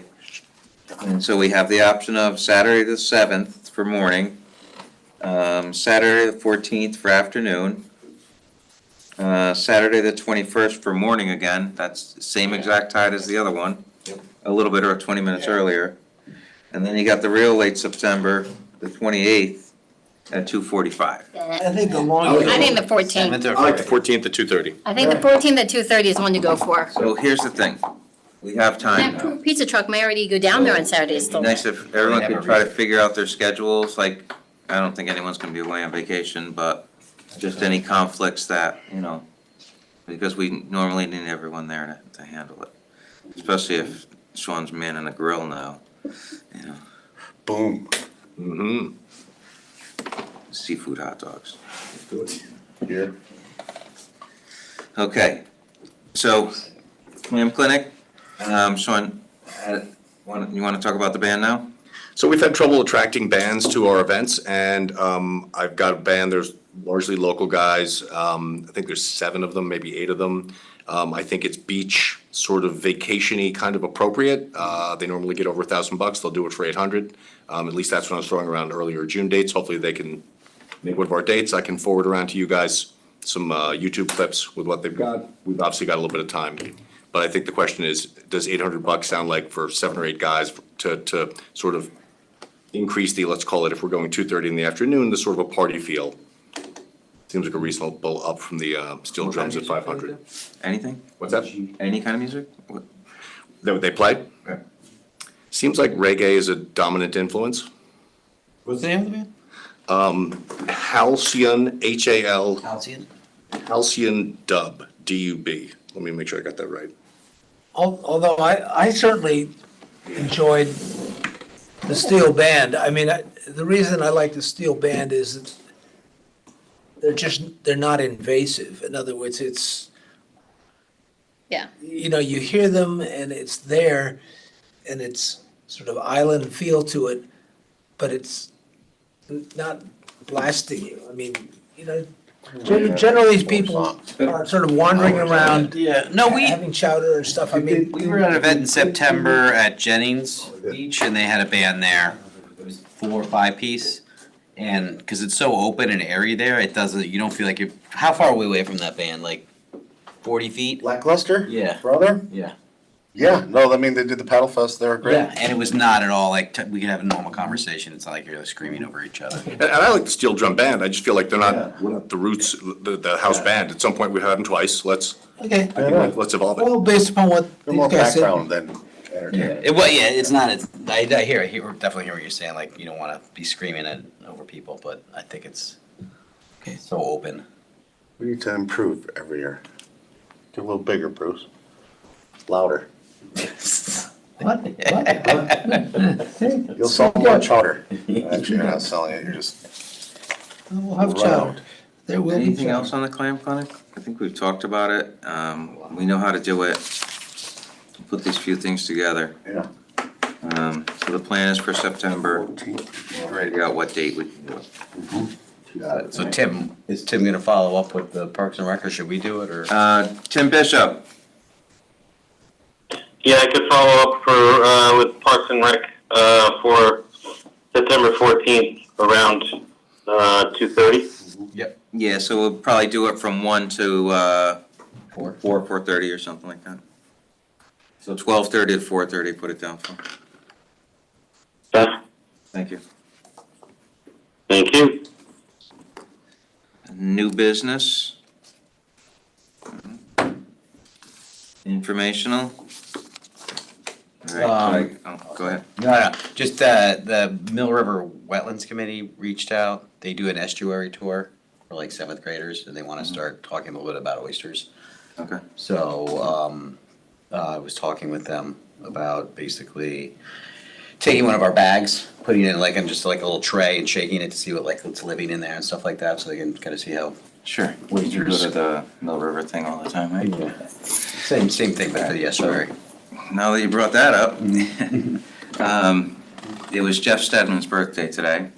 And so we have the option of Saturday the 7th for morning, Saturday the 14th for afternoon, Saturday the 21st for morning again, that's the same exact tide as the other one. Yep. A little bit or 20 minutes earlier. And then you got the real late September, the 28th at 2:45. I think the longer. I think the 14th. Seventh or I like the 14th at 2:30. I think the 14th at 2:30 is the one to go for. So here's the thing, We have time That now. poor pizza truck may already go down there on Saturdays still. Nice if everyone could try to figure out their schedules, like, I don't think anyone's gonna be away on vacation, but just any conflicts that, because we normally need everyone there to handle it. Especially if Sean's manning a grill now, Boom. Mm-hmm. seafood hot dogs. Here. Okay, so, Clam Clinic, Sean, you wanna talk about the band now? So we've had trouble attracting bands to our events, and I've got a band, there's largely local guys. I think there's 7 of them, maybe 8 of them. I think it's beach, sort of vacation-y kind of appropriate. They normally get over $1,000, they'll do it for 800. At least that's what I was throwing around earlier, June dates. Hopefully they can make one of our dates. I can forward around to you guys some YouTube clips with what they've got. We've obviously got a little bit of time. But I think the question is, does $800 sound like for 7 or 8 guys to sort of increase the, let's call it, if we're going 2:30 in the afternoon, the sort of a party feel? Seems like a reasonable up from the steel drums at 500. Anything? What's that? Any kind of music? What- That they play? Okay. Seems like reggae is a dominant influence. What's the name of the band? Halcyon, H-A-L, Halcyon? Halcyon Dub, D-U-B. Let me make sure I got that right. Although I certainly enjoyed the steel band. I mean, the reason I like the steel band is they're not invasive. In other words, it's, Yeah. you hear them and it's there and it's sort of island feel to it, but it's not blasting you. I mean, generally people are sort of wandering around, Yeah, no, having chowder and stuff. I mean, we were at an event in September at Jennings Beach, and they had a band there. It was 4 or 5 piece, and because it's so open and airy there, it doesn't. You don't feel like you're. How far are we away from that band? Like 40 feet? Lackluster? Yeah. Brother? Yeah. Yeah, no, I mean, they did the paddle fest, they were great. Yeah, and it was not at all like we could have a normal conversation. It's not like you're screaming over each other. And I like the steel drum band. I just feel like Yeah. we're not the roots, the house band. At some point, we had them twice. Let's okay, let's evolve it. well, based upon what They're these more guys said. background than entertainment. It's not. I definitely hear what you're saying. Like you don't want to be screaming over people, but I think it's so open. We need to improve every year. Get a little bigger, Bruce. Louder. What? You'll sell more chowder. Actually, you're not selling it, you're just. We'll have Run chowder. out. There will be Anything chowder. else on the Clam Clinic? I think we've talked about it. We know how to do it. Put these few things together. Yeah. So the plan is for September. Figure out what date we can do it. So Tim, is Tim going to follow up with the Parks and Rec, or should we do it, or? Tim Bishop, Yeah, I could follow up with Parks and Rec for September 14th around 2:30. yeah, so we'll probably do it from 1 to 4? 4:30 or something like that. So 12:30 to 4:30, put it down for. Thank you. Thank you. New business. Informational. All right, go ahead. No, just the Mill River Wetlands Committee reached out. They do an estuary tour for like 7th graders, and they want to start talking a little bit about oysters. Okay. So I was talking with them about basically taking one of our bags, putting it in like in just like a little tray and shaking it to see what's living in there and stuff like that, so they can kind of see how. Sure. You go to the Mill River thing all the time, right? Same thing, but for the estuary. Now that you brought that up, it was Jeff Stedman's birthday today,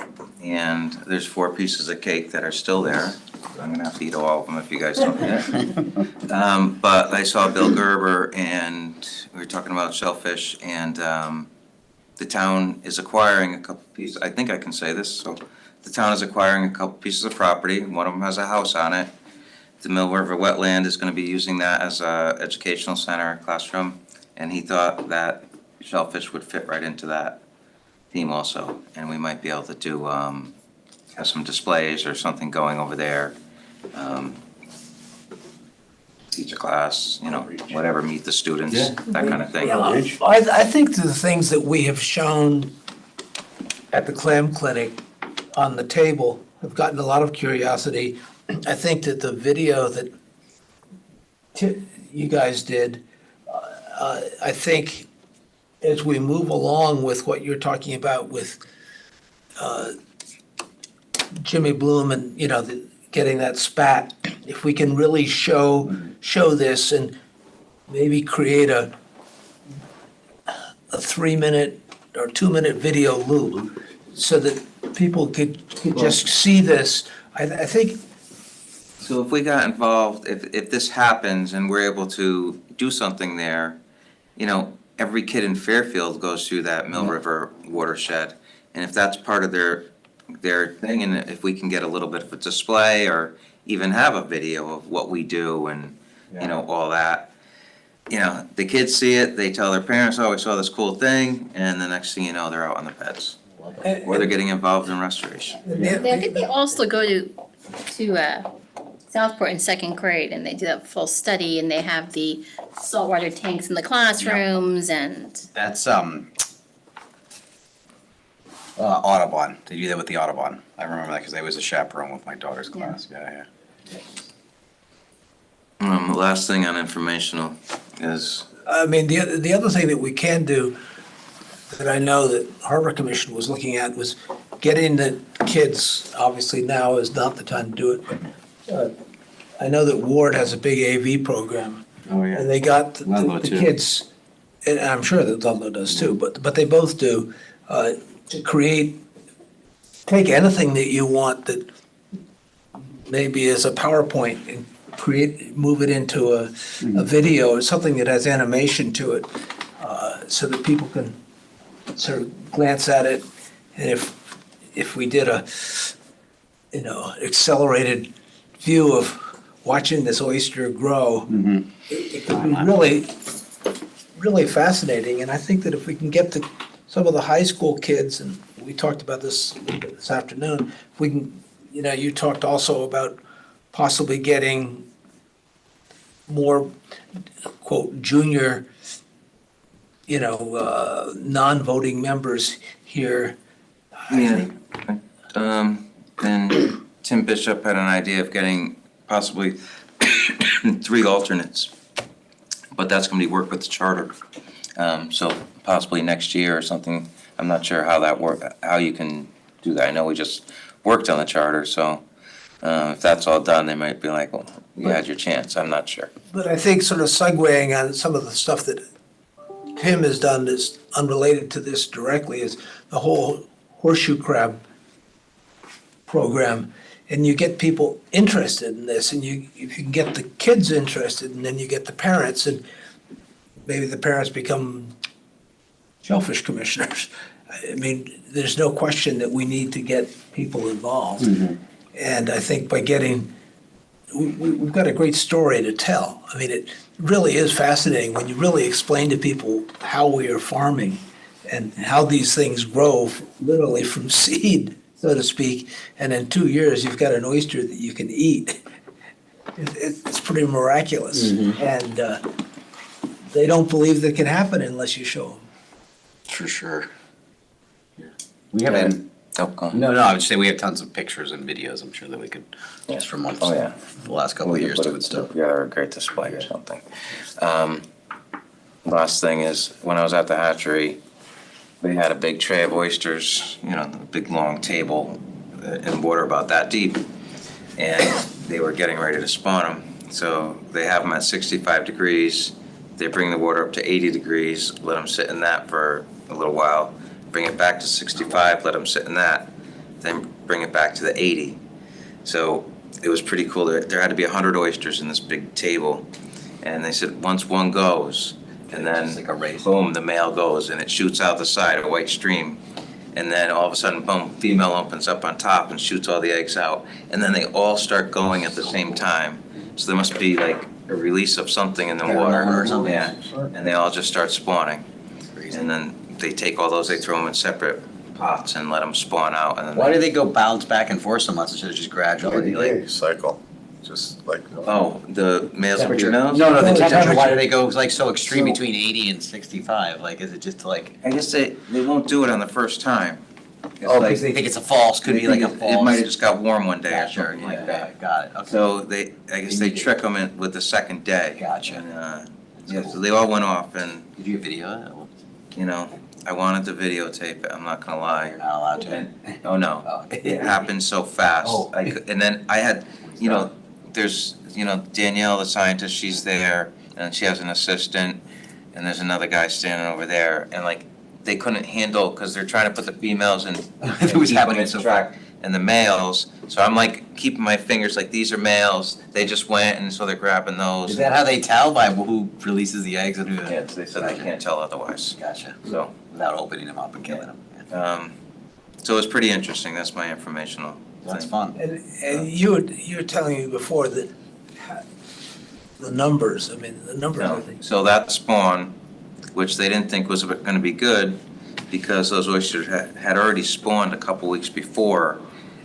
and there's 4 pieces of cake that are still there. I'm gonna have to eat all of them if you guys don't. But I saw Bill Gerber, and we were talking about Shellfish, and the town is acquiring a couple pieces, I think I can say this, so the town is acquiring a couple pieces of property. One of them has a house on it. The Mill River Wetland is gonna be using that as a educational center, classroom, and he thought that Shellfish would fit right into that theme also, and we might be able to do, have some displays or something going over there. teach a class, whatever, meet the students, Yeah. that kind of thing. Yeah, I think the things that we have shown at the clam clinic on the table have gotten a lot of curiosity. I think that the video that you guys did, I think as we move along with what you're talking about with Jimmy Bloom and, getting that spat, if we can really show this and maybe create a 3-minute or 2-minute video loop so that people could just see this. I think, So if we got involved, if this happens and we're able to do something there, every kid in Fairfield goes through that Mill River watershed. And if that's part of their thing, and if we can get a little bit of a display or even have a video of what we do and, all that, the kids see it, they tell their parents, oh, we saw this cool thing, and the next thing you know, they're out on the beds. Or they're getting involved in restoration. I think they also go to Southport in second grade, and they do that full study, and they have the saltwater tanks in the classrooms, and That's, Audubon. They do that with the Audubon. I remember that because I was a chaperone with my daughter's class. Yeah. The last thing on informational is, I mean, the other thing that we can do that I know that Harbor Commission was looking at was getting the kids, obviously now is not the time to do it, but I know that Ward has a big AV program. Oh, And they got the Ludlow, too. kids, and I'm sure that Ludlow does too, but they both do, to take anything that you want that maybe is a PowerPoint and move it into a video or something that has animation to it, so that people can sort of glance at it. And if we did a, accelerated view of watching this oyster grow, it could be really, really fascinating. And I think that if we can get some of the high school kids, and we talked about this a little bit this afternoon, if we can, you talked also about possibly getting more, quote, junior, non-voting members here. then Tim Bishop had an idea of getting possibly 3 alternates, but that's gonna be work with the charter. So possibly next year or something. I'm not sure how you can do that. I know we just worked on the charter, so if that's all done, they might be like, well, you had your chance. I'm not sure. But I think sort of segueing on some of the stuff that Tim has done that's unrelated to this directly is the whole horseshoe crab program. And you get people interested in this, and if you can get the kids interested, and then you get the parents, and maybe the parents become shellfish commissioners. I mean, there's no question that we need to get people involved. And I think by we've got a great story to tell. I mean, it really is fascinating when you really explain to people how we are farming and how these things grow literally from seed, so to speak. And in 2 years, you've got an oyster that you can eat. It's pretty miraculous. And they don't believe that can happen unless you show them. For sure. We haven't. Oh, go ahead. No, I would say we have tons of pictures and videos. I'm sure that we could, just from months, Oh, yeah. the last couple of years, do good stuff. Yeah, or a great display or something. Last thing is, when I was at the hatchery, they had a big tray of oysters, a big long table in water about that deep. And they were getting ready to spawn them. So they have them at 65 degrees. They bring the water up to 80 degrees, let them sit in that for a little while. Bring it back to 65, let them sit in that, then bring it back to the 80. So it was pretty cool. There had to be 100 oysters in this big table. And they said, once one goes, and then It's like a race. boom, the male goes, and it shoots out the side, a white stream. And then all of a sudden, boom, female opens up on top and shoots all the eggs out. And then they all start going at the same time. So there must be like a release of something in the water. Pheromone or something. Yeah, and they all just start spawning. Crazy. And then they take all those, they throw them in separate pots and let them spawn out. And then Why do they go bounce back and forth so much instead of just gradually? Cycle. just like. Oh, the males and Temperature. females? No, the No, temperature, why temperature. do they go like so extreme So- between 80 and 65? Like, is it just like, I guess they won't do it on the first time. It's oh, like- because they think it's a false, could they be like a think false. It might have just got warm one day or Gotcha, something like yeah, that. yeah, got it, okay. So I guess they trick them in with the second day. Gotcha. And, yeah, so they all went off and, Did you video it? you know, I wanted to videotape it, I'm not gonna lie. You're not allowed to. And, oh no, Oh. it happened so fast. Oh. And then I had, you know, there's, you know, Danielle, the scientist, she's there, and she has an assistant, and there's another guy standing over there, and like, they couldn't handle, because they're trying to put the females in. It was happening in so track, and the males, so I'm like keeping my fingers like, these are males, they just went, and so they're grabbing those. Is that how they tell by who releases the eggs and who? Yeah, they said they can't tell otherwise, Gotcha. so. Without opening them up and killing them. So it's pretty interesting, that's my informational That's thing. fun. And you were telling me before that the numbers, I mean, the numbers No, of things. so that spawn, which they didn't think was gonna be good, because those oysters had already spawned a couple weeks before.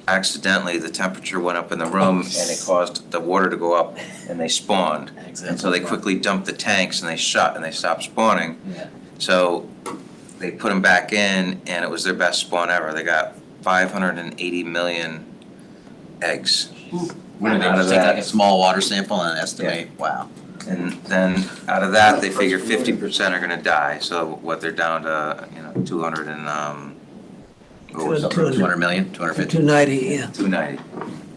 Accidentally, the temperature went up in the room and it caused the water to go up and they spawned. And so they quickly dumped the tanks and they shut and they stopped spawning. Yeah. So they put them back in and it was their best spawn ever. They got 580 million eggs. What do they Out of just take like that- a small water sample and estimate? Wow. And then out of that, they figure 50% are gonna die. So what, they're down to, you know, 200 and, what was it? 200 million, 250? 290, yeah. 290.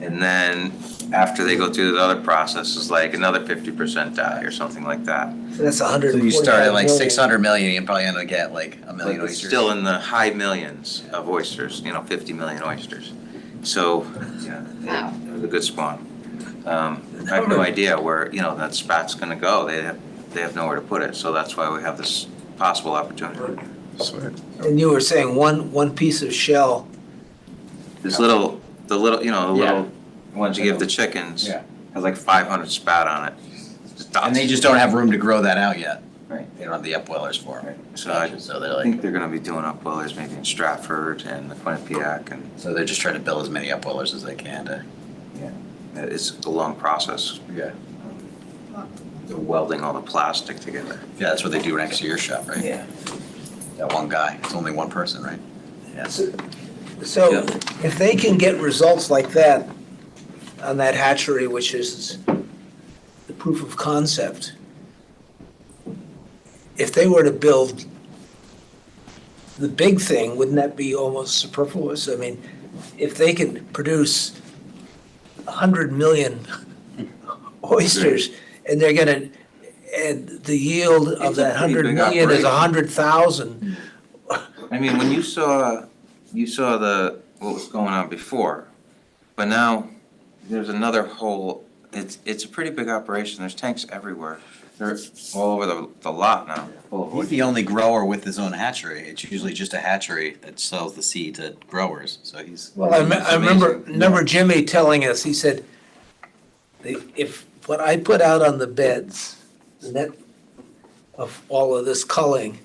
And then after they go through the other processes, like another 50% die or something like that. So that's So 145 you start at like million. 600 million, you're probably gonna get like a million Like it's oysters. still in the high millions of oysters, you know, 50 million oysters. So, yeah, Wow. it was a good spawn. I have no idea where, you know, that spat's gonna go. They have nowhere to put it, so that's why we have this possible opportunity. Sweet. And you were saying one piece of shell, This little, you know, the Yeah. little ones you give the chickens, Yeah. has like 500 spat on it. And they just don't have room to grow that out yet. Right. They don't have the upwellers for it. So I So they're I like, think they're gonna be doing upwellers maybe in Stratford and the Quinnipiac, and so they're just trying to build as many upwellers as they can to. it's a long process. Yeah. They're welding all the plastic together. Yeah, that's what they do next to your shop, right? yeah. That one guy, it's only one person, right? So Yeah. if they can get results like that on that hatchery, which is the proof of concept, if they were to build the big thing, wouldn't that be almost superfluous? I mean, if they can produce 100 million oysters and they're gonna, and the yield of It's a that pretty 100 big million is operation. 100,000, I mean, when you saw what was going on before, but now there's another whole, it's a pretty big operation. There's tanks everywhere. They're all over the lot now, full of He's oysters. the only grower with his own hatchery. It's usually just a hatchery that sells the seed to growers, so he's. Well, I remember Jimmy telling us, he said, if what I put out on the beds, the net of all of this culling,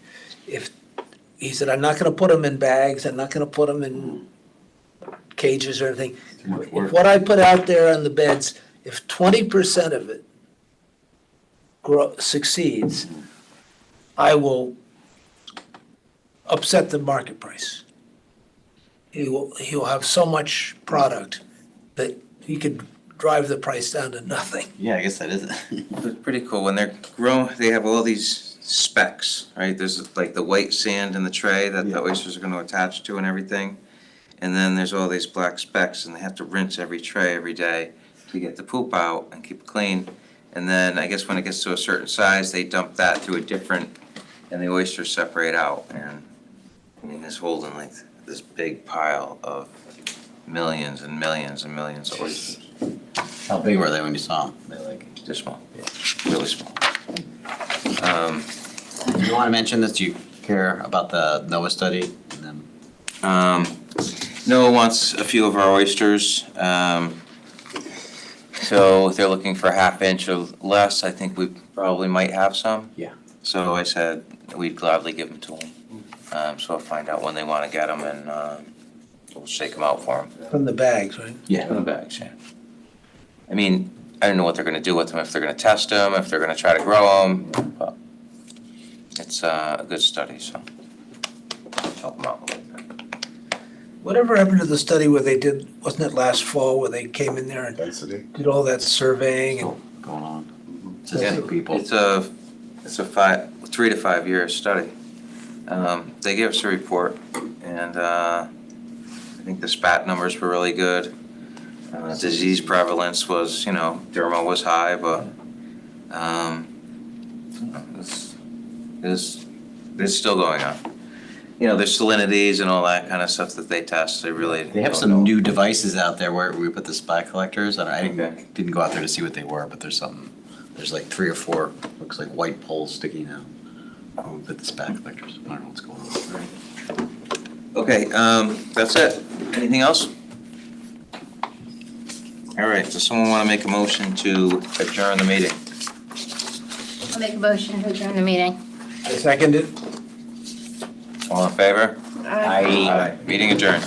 he said, I'm not gonna put them in bags, I'm not gonna put them in cages or anything. If what I put out there on the beds, if 20% of it succeeds, I will upset the market price. He'll have so much product that he could drive the price down to nothing. Yeah, I guess that is it. It's pretty cool. When they're grown, they have all these specks, right? There's like the white sand in the tray that the oysters are gonna attach to and everything. And then there's all these black specks, and they have to rinse every tray every day to get the poop out and keep it clean. And then I guess when it gets to a certain size, they dump that to a different, and the oysters separate out. And I mean, it's holding like this big pile of millions and millions and millions of oysters. How big were they when you saw them? They're like. This small, really small. Do you want to mention this? Do you care about the NOAA study? And then Noah wants a few of our oysters. So if they're looking for a half inch or less, I think we probably might have some. Yeah. So I said we'd gladly give them to them. So I'll find out when they want to get them and we'll shake them out for them. From the bags, right? Yeah. From the bags, yeah. I mean, I don't know what they're gonna do with them, if they're gonna test them, if they're gonna try to grow them, but it's a good study, so help them out a little bit. Whatever happened to the study where they did, wasn't it last fall, where they came in there and Density. did all that surveying and Going on. It's Yeah, just people. It's a 3 to 5 year study. They gave us a report, and I think the spat numbers were really good. Disease prevalence was, derma was high, but it's still going on. There's salinities and all that kind of stuff that they test. They really They have don't some know. new devices out there where we put the spy collectors, and I Okay. didn't go out there to see what they were, but there's like 3 or 4, looks like white poles sticking out. Where we put the spy collectors, I don't know what's going on. Okay, that's it. Anything else? All right, does someone want to make a motion to adjourn the meeting? I'll make a motion to adjourn the meeting. I seconded. All in favor? Aye. Meeting adjourned.